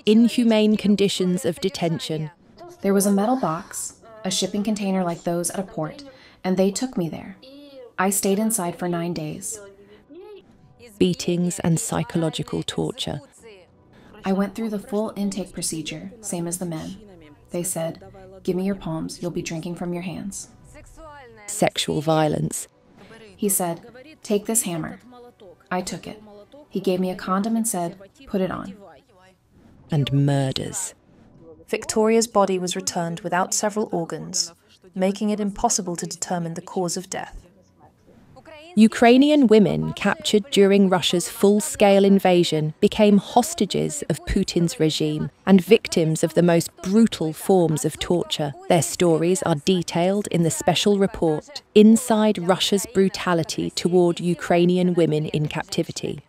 inhumane conditions of detention. There was a metal box, a shipping container like those at a port, and they took me there. I stayed inside for 9 days. Beatings and psychological torture. I went through the full intake procedure, same as the men. They said, "Give me your palms, you'll be drinking from your hands." Sexual violence. He said, "Take this hammer." I took it. He gave me a condom and said, "Put it on." And murders. Victoria's body was returned without several organs, making it impossible to determine the cause of death. Ukrainian women captured during Russia's full-scale invasion became hostages of Putin's regime and victims of the most brutal forms of torture. Their stories are detailed in the special report, Inside Russia's Brutality Toward Ukrainian Women in Captivity.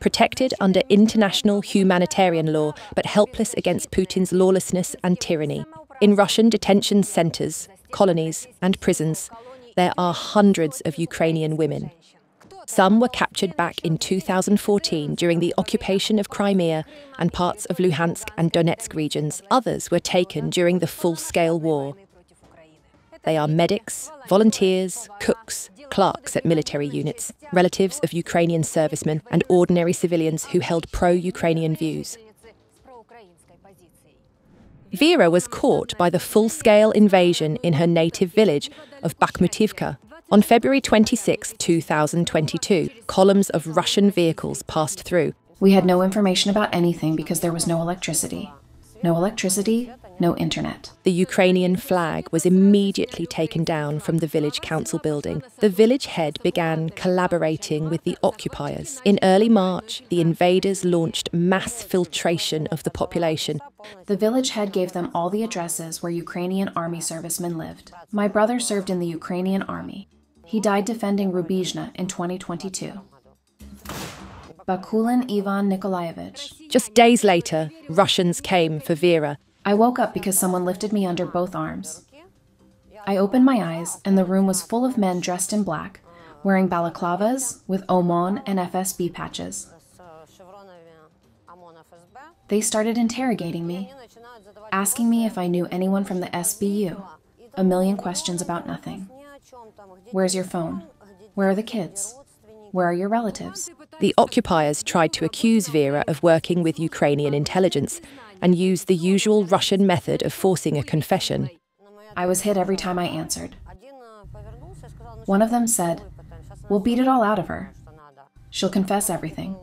Protected under international humanitarian law, but helpless against Putin's lawlessness and tyranny. In Russian detention centres, colonies and prisons, there are hundreds of Ukrainian women. Some were captured back in 2014 during the occupation of Crimea and parts of Luhansk and Donetsk regions. Others were taken during the full-scale war. They are medics, volunteers, cooks, clerks at military units, relatives of Ukrainian servicemen and ordinary civilians who held pro-Ukrainian views. Vera was caught by the full-scale invasion in her native village of Bakhmutivka. On February 26, 2022, columns of Russian vehicles passed through. We had no information about anything because there was no electricity. No electricity, no internet. The Ukrainian flag was immediately taken down from the village council building. The village head began collaborating with the occupiers. In early March, the invaders launched mass filtration of the population. The village head gave them all the addresses where Ukrainian army servicemen lived. My brother served in the Ukrainian army. He died defending Rubizhna in 2022. Bakulin Ivan Nikolaevich. Just days later, Russians came for Vera. I woke up because someone lifted me under both arms. I opened my eyes, and the room was full of men dressed in black, wearing balaclavas with OMON and FSB patches. They started interrogating me, asking me if I knew anyone from the SBU. A million questions about nothing. Where's your phone? Where are the kids? Where are your relatives? The occupiers tried to accuse Vera of working with Ukrainian intelligence and used the usual Russian method of forcing a confession. I was hit every time I answered. One of them said, "We'll beat it all out of her. She'll confess everything."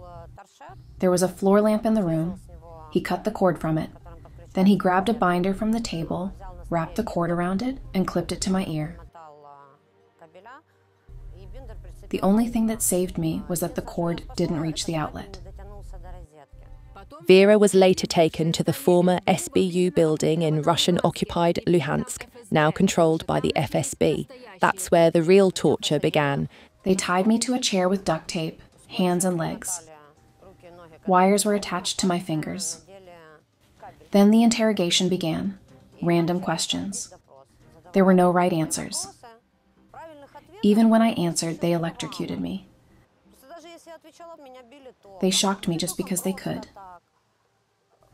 There was a floor lamp in the room. He cut the cord from it. Then he grabbed a binder from the table, wrapped the cord around it, and clipped it to my ear. The only thing that saved me was that the cord didn't reach the outlet. Vera was later taken to the former SBU building in Russian-occupied Luhansk, now controlled by the FSB. That's where the real torture began. They tied me to a chair with duct tape, hands and legs. Wires were attached to my fingers. Then the interrogation began. Random questions. There were no right answers. Even when I answered, they electrocuted me. They shocked me just because they could.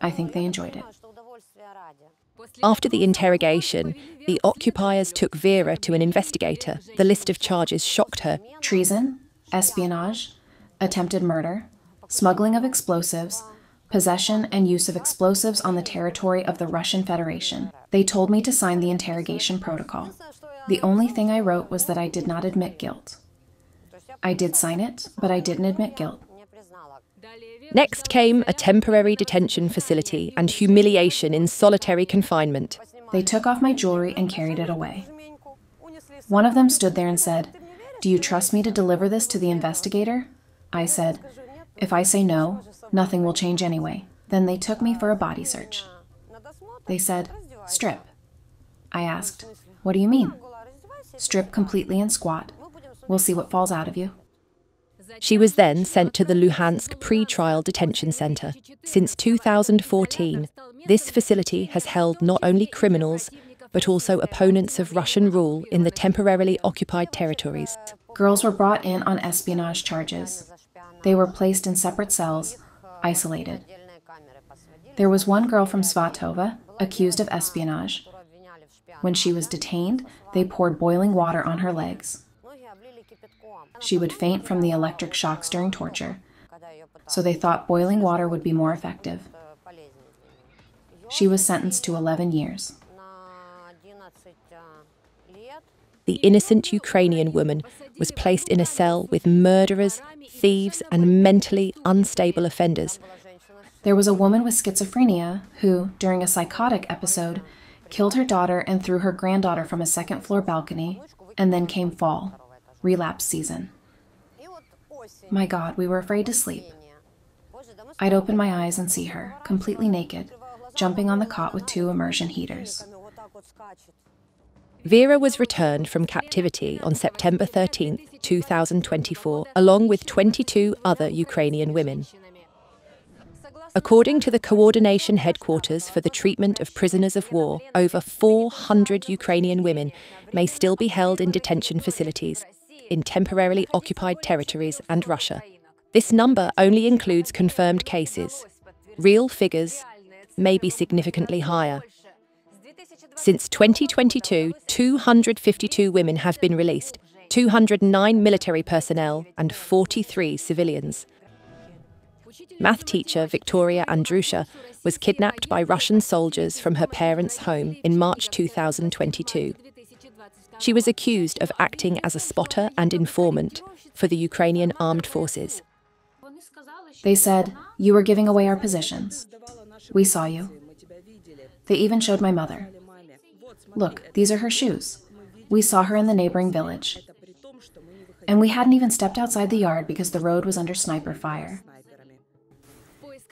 I think they enjoyed it. After the interrogation, the occupiers took Vera to an investigator. The list of charges shocked her. Treason, espionage, attempted murder, smuggling of explosives, possession and use of explosives on the territory of the Russian Federation. They told me to sign the interrogation protocol. The only thing I wrote was that I did not admit guilt. I did sign it, but I didn't admit guilt. Next came a temporary detention facility and humiliation in solitary confinement. They took off my jewelry and carried it away. One of them stood there and said, "Do you trust me to deliver this to the investigator?" I said, "If I say no, nothing will change anyway." Then they took me for a body search. They said, "Strip." I asked, "What do you mean?" "Strip completely and squat. We'll see what falls out of you." She was then sent to the Luhansk pre-trial detention centre. Since 2014, this facility has held not only criminals, but also opponents of Russian rule in the temporarily occupied territories. Girls were brought in on espionage charges. They were placed in separate cells, isolated. There was one girl from Svatova, accused of espionage. When she was detained, they poured boiling water on her legs. She would faint from the electric shocks during torture, so they thought boiling water would be more effective. She was sentenced to 11 years. The innocent Ukrainian woman was placed in a cell with murderers, thieves, and mentally unstable offenders. There was a woman with schizophrenia who, during a psychotic episode, killed her daughter and threw her granddaughter from a second-floor balcony, and then came fall, relapse season. My God, we were afraid to sleep. I'd open my eyes and see her, completely naked, jumping on the cot with 2 immersion heaters. Vera was returned from captivity on September 13, 2024, along with 22 other Ukrainian women. According to the Coordination Headquarters for the Treatment of Prisoners of War, over 400 Ukrainian women may still be held in detention facilities in temporarily occupied territories and Russia. This number only includes confirmed cases. Real figures may be significantly higher. Since 2022, 252 women have been released, 209 military personnel and 43 civilians. Math teacher Victoria Andrusha was kidnapped by Russian soldiers from her parents' home in March 2022. She was accused of acting as a spotter and informant for the Ukrainian armed forces. They said, "You were giving away our positions. We saw you." They even showed my mother. "Look, these are her shoes. We saw her in the neighboring village." And we hadn't even stepped outside the yard because the road was under sniper fire.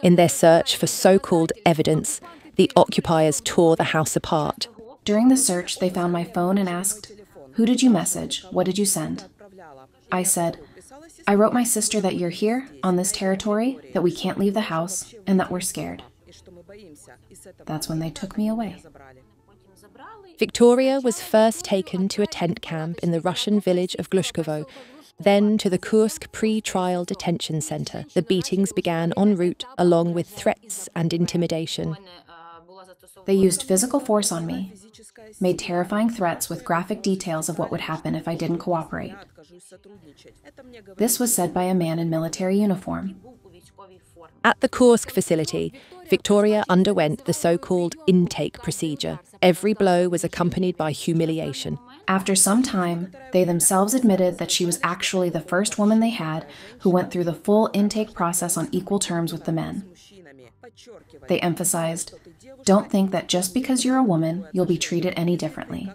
In their search for so-called evidence, the occupiers tore the house apart. During the search, they found my phone and asked, "Who did you message? What did you send?" I said, "I wrote my sister that you're here, on this territory, that we can't leave the house, and that we're scared." That's when they took me away. Victoria was first taken to a tent camp in the Russian village of Glushkovo, then to the Kursk pre-trial detention center. The beatings began en route, along with threats and intimidation. They used physical force on me, made terrifying threats with graphic details of what would happen if I didn't cooperate. This was said by a man in military uniform. At the Kursk facility, Victoria underwent the so-called intake procedure. Every blow was accompanied by humiliation. After some time, they themselves admitted that she was actually the first woman they had who went through the full intake process on equal terms with the men. They emphasized, "Don't think that just because you're a woman, you'll be treated any differently."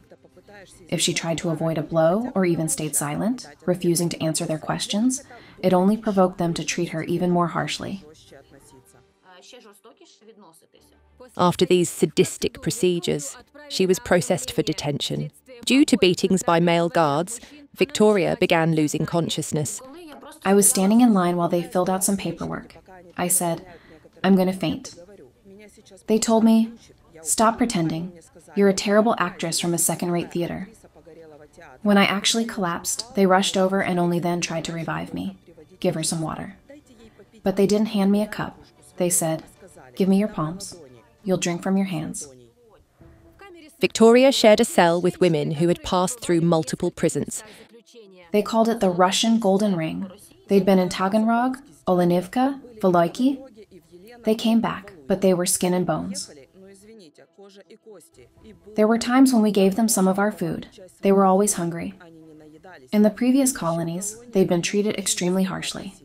If she tried to avoid a blow or even stayed silent, refusing to answer their questions, it only provoked them to treat her even more harshly. After these sadistic procedures, she was processed for detention. Due to beatings by male guards, Victoria began losing consciousness. I was standing in line while they filled out some paperwork. I said, "I'm going to faint." They told me, "Stop pretending. You're a terrible actress from a second-rate theater." When I actually collapsed, they rushed over and only then tried to revive me, give her some water. But they didn't hand me a cup. They said, "Give me your palms. You'll drink from your hands." Victoria shared a cell with women who had passed through multiple prisons. They called it the Russian Golden Ring. They'd been in Taganrog, Olenivka, Voloiki. They came back, but they were skin and bones. There were times when we gave them some of our food. They were always hungry. In the previous colonies, they'd been treated extremely harshly.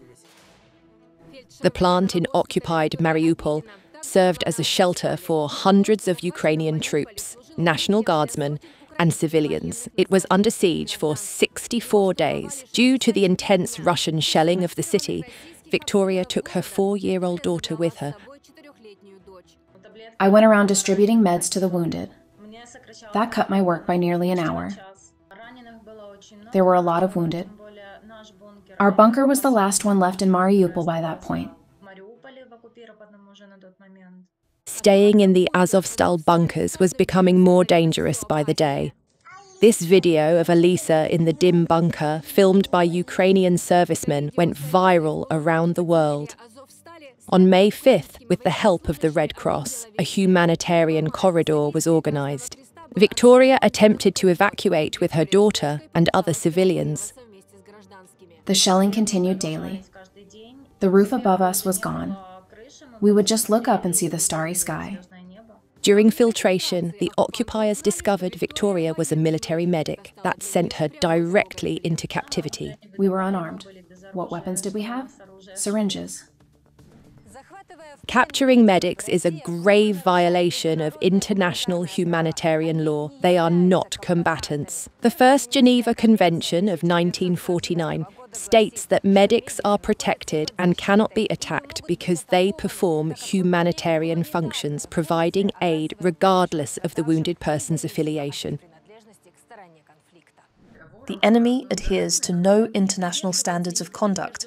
The plant in occupied Mariupol served as a shelter for hundreds of Ukrainian troops, National Guardsmen, and civilians. It was under siege for 64 days. Due to the intense Russian shelling of the city, Victoria took her 4-year-old daughter with her. I went around distributing meds to the wounded. That cut my work by nearly an hour. There were a lot of wounded. Our bunker was the last one left in Mariupol by that point. Staying in the Azovstal bunkers was becoming more dangerous by the day. This video of Alisa in the dim bunker, filmed by Ukrainian servicemen, went viral around the world. On May 5th, with the help of the Red Cross, a humanitarian corridor was organised. Victoria attempted to evacuate with her daughter and other civilians. The shelling continued daily. The roof above us was gone. We would just look up and see the starry sky. During filtration, the occupiers discovered Victoria was a military medic. That sent her directly into captivity. We were unarmed. What weapons did we have? Syringes. Capturing medics is a grave violation of international humanitarian law. They are not combatants. The First Geneva Convention of 1949 states that medics are protected and cannot be attacked because they perform humanitarian functions, providing aid regardless of the wounded person's affiliation. The enemy adheres to no international standards of conduct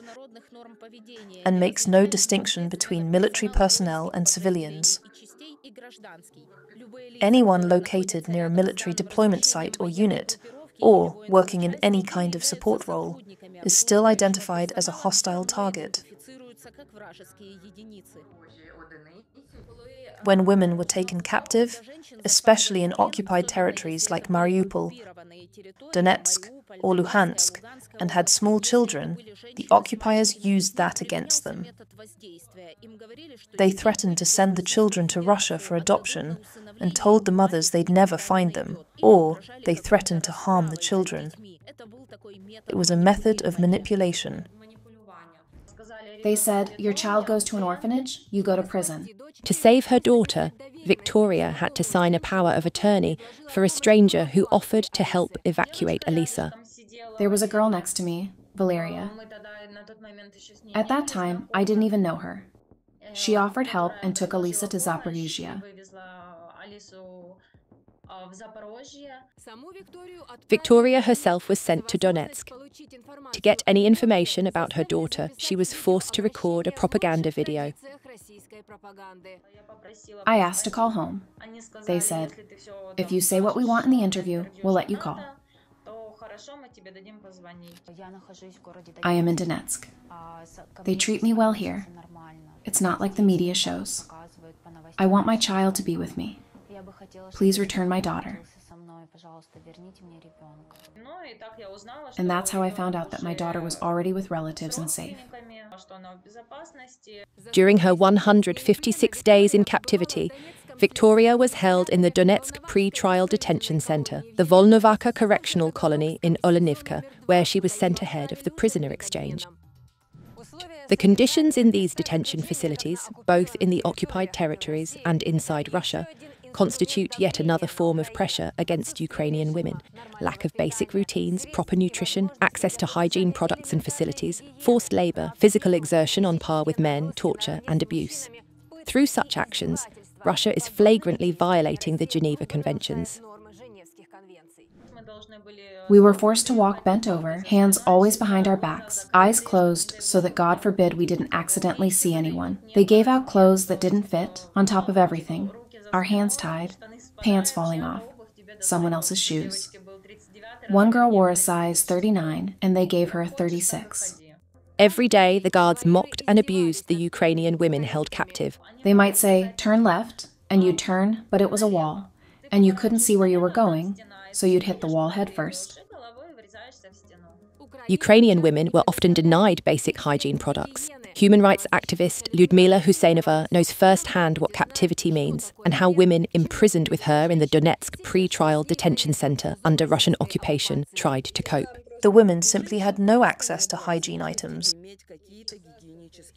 and makes no distinction between military personnel and civilians. Anyone located near a military deployment site or unit, or working in any kind of support role, is still identified as a hostile target. When women were taken captive, especially in occupied territories like Mariupol, Donetsk, or Luhansk, and had small children, the occupiers used that against them. They threatened to send the children to Russia for adoption and told the mothers they'd never find them, or they threatened to harm the children. It was a method of manipulation. They said, your child goes to an orphanage, you go to prison. To save her daughter, Victoria had to sign a power of attorney for a stranger who offered to help evacuate Alisa. There was a girl next to me, Valeria. At that time, I didn't even know her. She offered help and took Alisa to Zaporizhia. Victoria herself was sent to Donetsk. To get any information about her daughter, she was forced to record a propaganda video. I asked to call home. They said, if you say what we want in the interview, we'll let you call. I am in Donetsk. They treat me well here. It's not like the media shows. I want my child to be with me. Please return my daughter. And that's how I found out that my daughter was already with relatives and safe. During her 156 days in captivity, Victoria was held in the Donetsk pre-trial detention center, the Volnovakha Correctional Colony in Olenivka, where she was sent ahead of the prisoner exchange. The conditions in these detention facilities, both in the occupied territories and inside Russia, constitute yet another form of pressure against Ukrainian women. Lack of basic routines, proper nutrition, access to hygiene products and facilities, forced labour, physical exertion on par with men, torture and abuse. Through such actions, Russia is flagrantly violating the Geneva Conventions. We were forced to walk bent over, hands always behind our backs, eyes closed so that God forbid we didn't accidentally see anyone. They gave out clothes that didn't fit, on top of everything. Our hands tied, pants falling off, someone else's shoes. One girl wore a size 39 and they gave her a 36. Every day, the guards mocked and abused the Ukrainian women held captive. They might say, turn left, and you'd turn, but it was a wall, and you couldn't see where you were going, so you'd hit the wall head first. Ukrainian women were often denied basic hygiene products. Human rights activist Lyudmila Husseinova knows firsthand what captivity means and how women imprisoned with her in the Donetsk pre-trial detention center under Russian occupation tried to cope. The women simply had no access to hygiene items.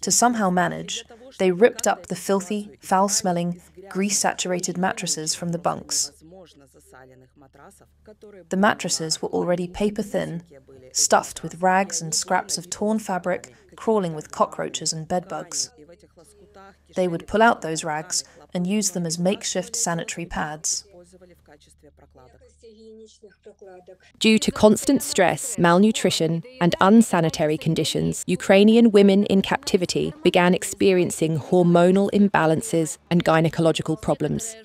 To somehow manage, they ripped up the filthy, foul-smelling, grease-saturated mattresses from the bunks. The mattresses were already paper-thin, stuffed with rags and scraps of torn fabric, crawling with cockroaches and bedbugs. They would pull out those rags and use them as makeshift sanitary pads. Due to constant stress, malnutrition, and unsanitary conditions, Ukrainian women in captivity began experiencing hormonal imbalances and gynecological problems.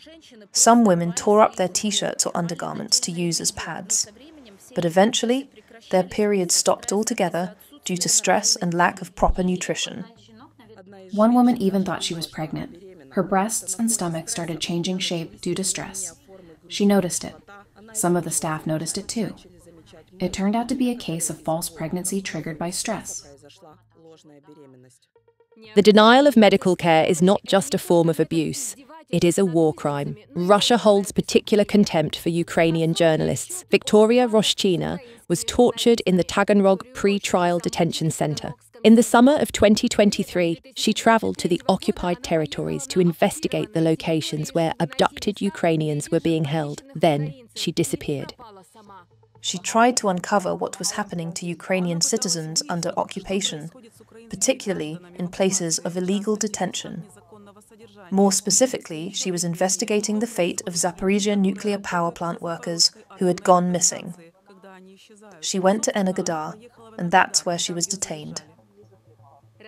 Some women tore up their t-shirts or undergarments to use as pads. But eventually, their periods stopped altogether due to stress and lack of proper nutrition. One woman even thought she was pregnant. Her breasts and stomach started changing shape due to stress. She noticed it. Some of the staff noticed it too. It turned out to be a case of false pregnancy triggered by stress. The denial of medical care is not just a form of abuse. It is a war crime. Russia holds particular contempt for Ukrainian journalists. Victoria Roshchina was tortured in the Taganrog pre-trial detention center. In the summer of 2023, she travelled to the occupied territories to investigate the locations where abducted Ukrainians were being held. Then, she disappeared. She tried to uncover what was happening to Ukrainian citizens under occupation, particularly in places of illegal detention. More specifically, she was investigating the fate of Zaporizhia nuclear power plant workers who had gone missing. She went to Energodar, and that's where she was detained.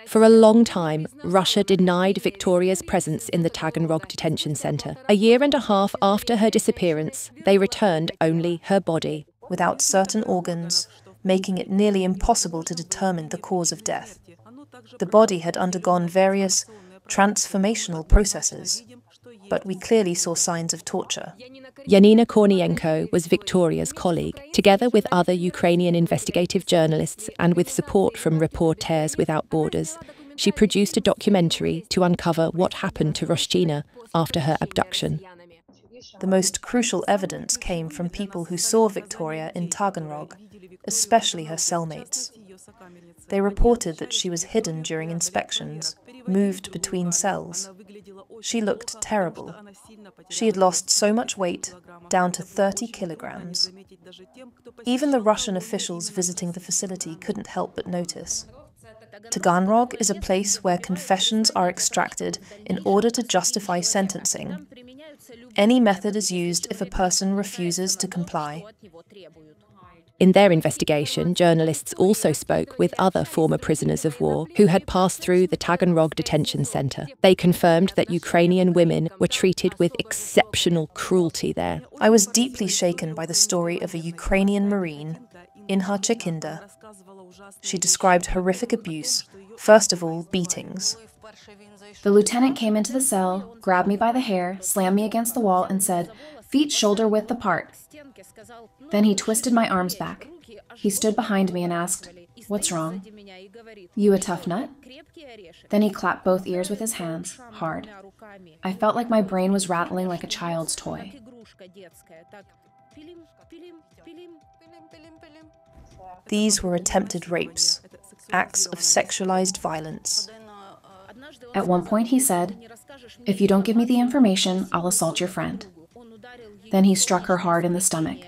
For a long time, Russia denied Victoria's presence in the Taganrog detention center. A year and a half after her disappearance, they returned only her body. Without certain organs, making it nearly impossible to determine the cause of death. The body had undergone various transformational processes, but we clearly saw signs of torture. Yanina Kornienko was Victoria's colleague. Together with other Ukrainian investigative journalists and with support from Reporters Without Borders, she produced a documentary to uncover what happened to Roshchina after her abduction. The most crucial evidence came from people who saw Victoria in Taganrog, especially her cellmates. They reported that she was hidden during inspections, moved between cells. She looked terrible. She had lost so much weight, down to 30 kilograms. Even the Russian officials visiting the facility couldn't help but notice. Taganrog is a place where confessions are extracted in order to justify sentencing. Any method is used if a person refuses to comply. In their investigation, journalists also spoke with other former prisoners of war who had passed through the Taganrog detention center. They confirmed that Ukrainian women were treated with exceptional cruelty there. I was deeply shaken by the story of a Ukrainian Marine, Inha Chekinda. She described horrific abuse, first of all, beatings. The lieutenant came into the cell, grabbed me by the hair, slammed me against the wall, and said, "Feet shoulder-width apart." Then he twisted my arms back. He stood behind me and asked, "What's wrong? You a tough nut?" Then he clapped both ears with his hands, hard. I felt like my brain was rattling like a child's toy. These were attempted rapes, acts of sexualized violence. At one point he said, "If you don't give me the information, I'll assault your friend." Then he struck her hard in the stomach.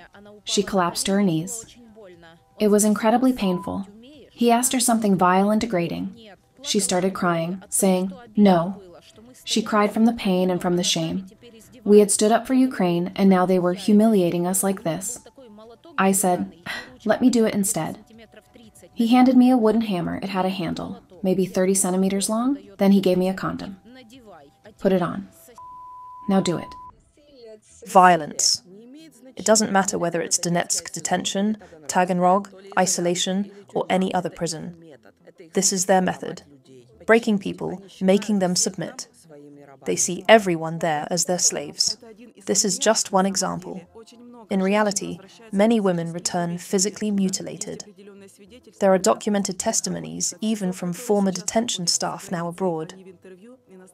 She collapsed to her knees. It was incredibly painful. He asked her something vile and degrading. She started crying, saying, "No." She cried from the pain and from the shame. We had stood up for Ukraine, and now they were humiliating us like this. I said, "Let me do it instead." He handed me a wooden hammer. It had a handle, maybe 30 centimeters long. Then he gave me a condom. "Put it on. Now do it." Violence. It doesn't matter whether it's Donetsk detention, Taganrog, isolation, or any other prison. This is their method. Breaking people, making them submit. They see everyone there as their slaves. This is just one example. In reality, many women return physically mutilated. There are documented testimonies, even from former detention staff now abroad.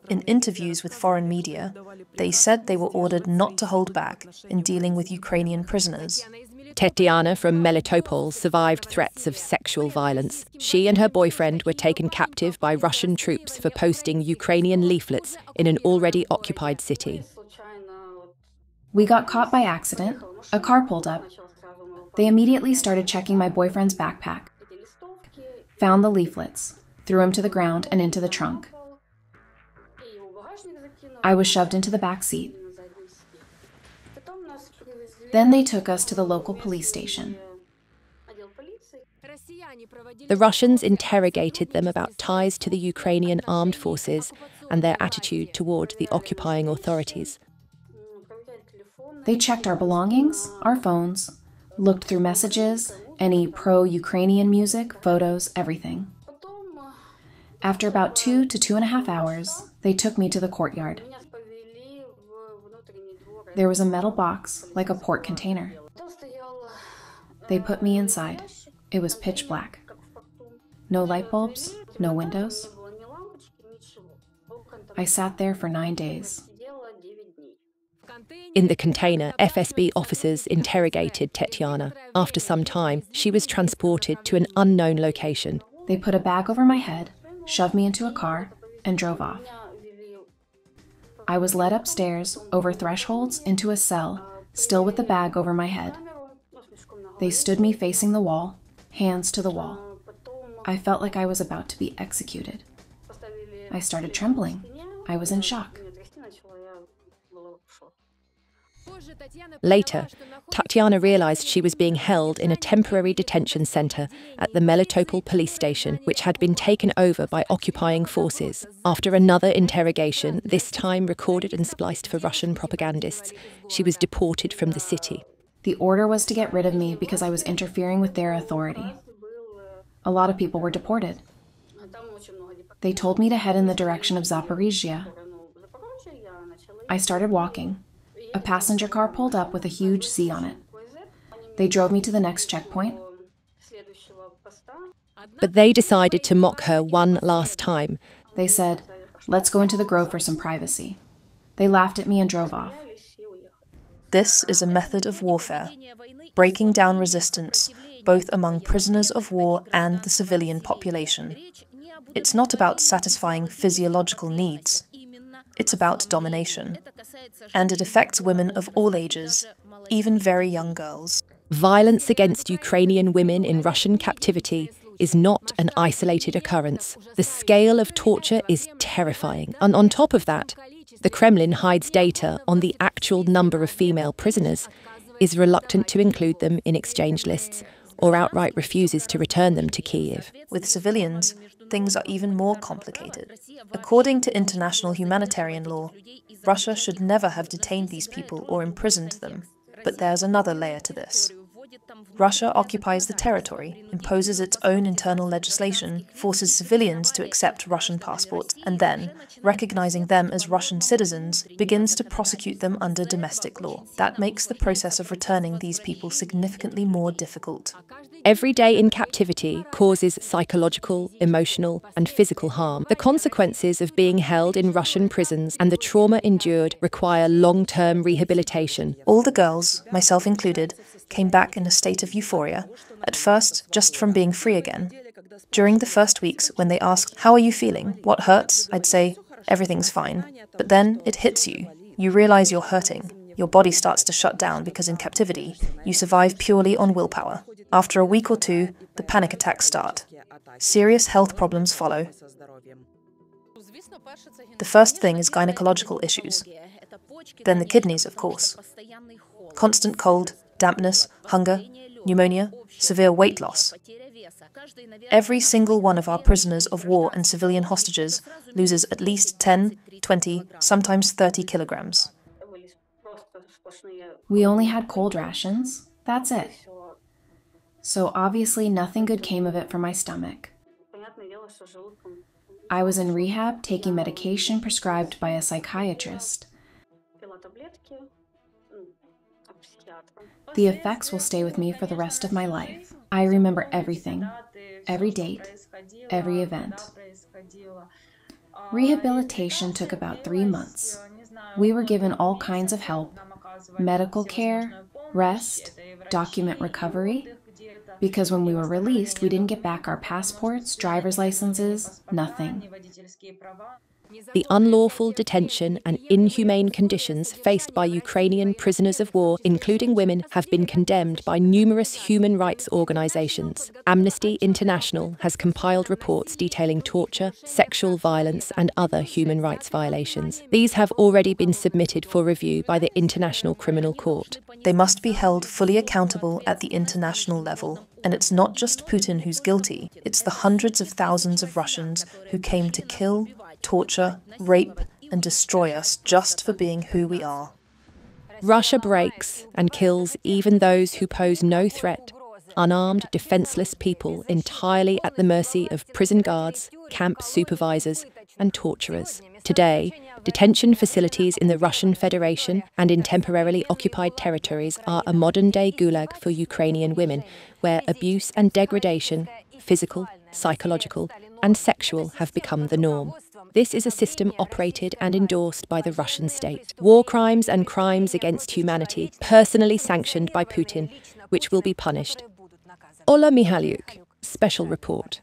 In interviews with foreign media, they said they were ordered not to hold back in dealing with Ukrainian prisoners. Tetiana from Melitopol survived threats of sexual violence. She and her boyfriend were taken captive by Russian troops for posting Ukrainian leaflets in an already occupied city. We got caught by accident. A car pulled up. They immediately started checking my boyfriend's backpack. Found the leaflets, threw him to the ground and into the trunk. I was shoved into the back seat. Then they took us to the local police station. The Russians interrogated them about ties to the Ukrainian armed forces and their attitude toward the occupying authorities. They checked our belongings, our phones, looked through messages, any pro-Ukrainian music, photos, everything. After about 2 to 2.5 hours, they took me to the courtyard. There was a metal box, like a port container. They put me inside. It was pitch black. No light bulbs, no windows. I sat there for 9 days. In the container, FSB officers interrogated Tetyana. After some time, she was transported to an unknown location. They put a bag over my head, shoved me into a car, and drove off. I was led upstairs, over thresholds, into a cell, still with the bag over my head. They stood me facing the wall, hands to the wall. I felt like I was about to be executed. I started trembling. I was in shock. Later, Tatyana realized she was being held in a temporary detention center at the Melitopol police station, which had been taken over by occupying forces. After another interrogation, this time recorded and spliced for Russian propagandists, she was deported from the city. The order was to get rid of me because I was interfering with their authority. A lot of people were deported. They told me to head in the direction of Zaporizhia. I started walking. A passenger car pulled up with a huge Z on it. They drove me to the next checkpoint. But they decided to mock her one last time. They said, "Let's go into the grove for some privacy." They laughed at me and drove off. This is a method of warfare, breaking down resistance, both among prisoners of war and the civilian population. It's not about satisfying physiological needs. It's about domination. And it affects women of all ages, even very young girls. Violence against Ukrainian women in Russian captivity is not an isolated occurrence. The scale of torture is terrifying. And on top of that, the Kremlin hides data on the actual number of female prisoners, is reluctant to include them in exchange lists, or outright refuses to return them to Kyiv. With civilians, things are even more complicated. According to international humanitarian law, Russia should never have detained these people or imprisoned them. But there's another layer to this. Russia occupies the territory, imposes its own internal legislation, forces civilians to accept Russian passports, and then, recognizing them as Russian citizens, begins to prosecute them under domestic law. That makes the process of returning these people significantly more difficult. Every day in captivity causes psychological, emotional, and physical harm. The consequences of being held in Russian prisons and the trauma endured require long-term rehabilitation. All the girls, myself included, came back in a state of euphoria, at first just from being free again. During the first weeks, when they asked, "How are you feeling? What hurts?" I'd say, "Everything's fine." But then it hits you. You realize you're hurting. Your body starts to shut down because in captivity, you survive purely on willpower. After a week or two, the panic attacks start. Serious health problems follow. The first thing is gynecological issues. Then the kidneys, of course. Constant cold, dampness, hunger, pneumonia, severe weight loss. Every single one of our prisoners of war and civilian hostages loses at least 10, 20, sometimes 30 kilograms. We only had cold rations. That's it. So obviously nothing good came of it for my stomach. I was in rehab taking medication prescribed by a psychiatrist. The effects will stay with me for the rest of my life. I remember everything, every date, every event. Rehabilitation took about 3 months. We were given all kinds of help, medical care, rest, document recovery, because when we were released, we didn't get back our passports, driver's licenses, nothing. The unlawful detention and inhumane conditions faced by Ukrainian prisoners of war, including women, have been condemned by numerous human rights organizations. Amnesty International has compiled reports detailing torture, sexual violence, and other human rights violations. These have already been submitted for review by the International Criminal Court. They must be held fully accountable at the international level. And it's not just Putin who's guilty, it's the hundreds of thousands of Russians who came to kill, torture, rape, and destroy us just for being who we are. Russia breaks and kills even those who pose no threat, unarmed, defenseless people entirely at the mercy of prison guards, camp supervisors, and torturers. Today, detention facilities in the Russian Federation and in temporarily occupied territories are a modern-day gulag for Ukrainian women, where abuse and degradation, physical, psychological, and sexual, have become the norm. This is a system operated and endorsed by the Russian state. War crimes and crimes against humanity, personally sanctioned by Putin, which will be punished. Ola Mihaliuk, Special Report.